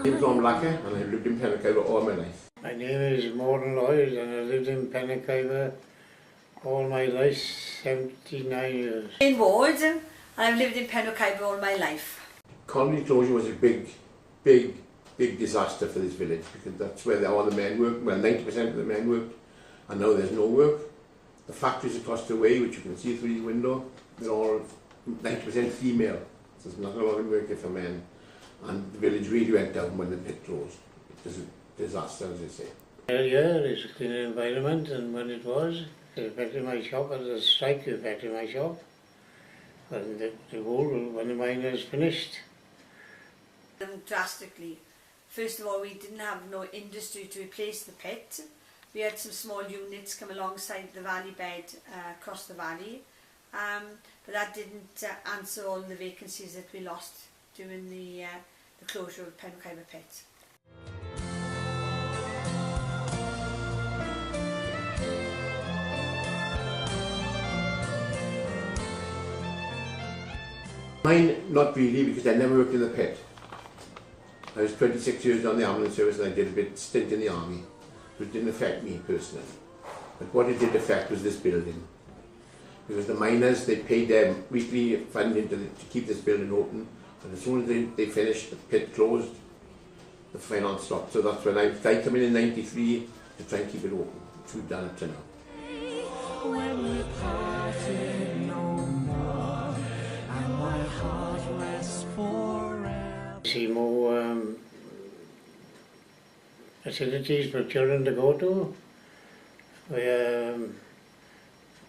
I'm from Lacca and I've lived in Penrhiwceiber all my life. My name is Morton Lloyd and I lived in Penrhiwceiber all my life, 79 years. In Ward, and I've lived in Penrhiwceiber all my life. Colony closure was a big disaster for this village because that's where all the men worked. Well, 90% of the men worked, and now there's no work. The factories across the way, which you can see through the window, they're all 90% female. So there's not a lot of work here for men. And the village really went down when the pit closed. It was a disaster, as they say. Yeah, it's a clean environment, and when it was, it affected my shop. As a strike, it affected my shop. And when the miners finished. Drastically. First of all, we didn't have no industry to replace the pit. We had some small units come alongside the valley bed across the valley, but that didn't answer all the vacancies that we lost during the closure of Penrhiwceiber pit. Mine, not really, because I never worked in the pit. I was 26 years on the ambulance service and I did a bit stint in the army, so it didn't affect me personally. But what it did affect was this building. Because the miners, they paid their weekly funding to keep this building open, and as soon as they finished, the pit closed, the finance stopped. So that's when I come in 93 to try and keep it open, which we've done it to now. When we parted no more, and my heart rests forever. See more facilities for children to go to.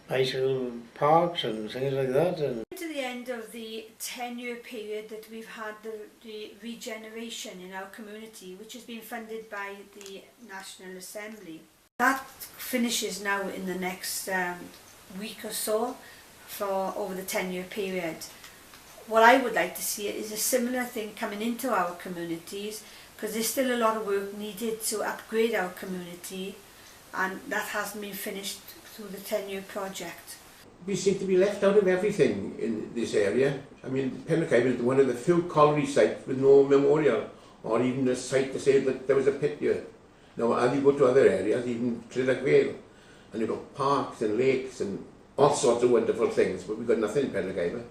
Bicycle parks and things like that. And To the end of the 10-year period that we've had the regeneration in our community, which has been funded by the National Assembly. That finishes now in the next week or so for over the 10-year period. What I would like to see is a similar thing coming into our communities, because there's still a lot of work needed to upgrade our community, and that hasn't been finished through the 10-year project. We seem to be left out of everything in this area. I mean, Penrhiwceiber is one of the few colliery sites with no memorial or even a site to say that there was a pit here. Now, as you go to other areas, even Penrhiwceiber, and you've got parks and lakes and all sorts of wonderful things, but we've got nothing in Penrhiwceiber.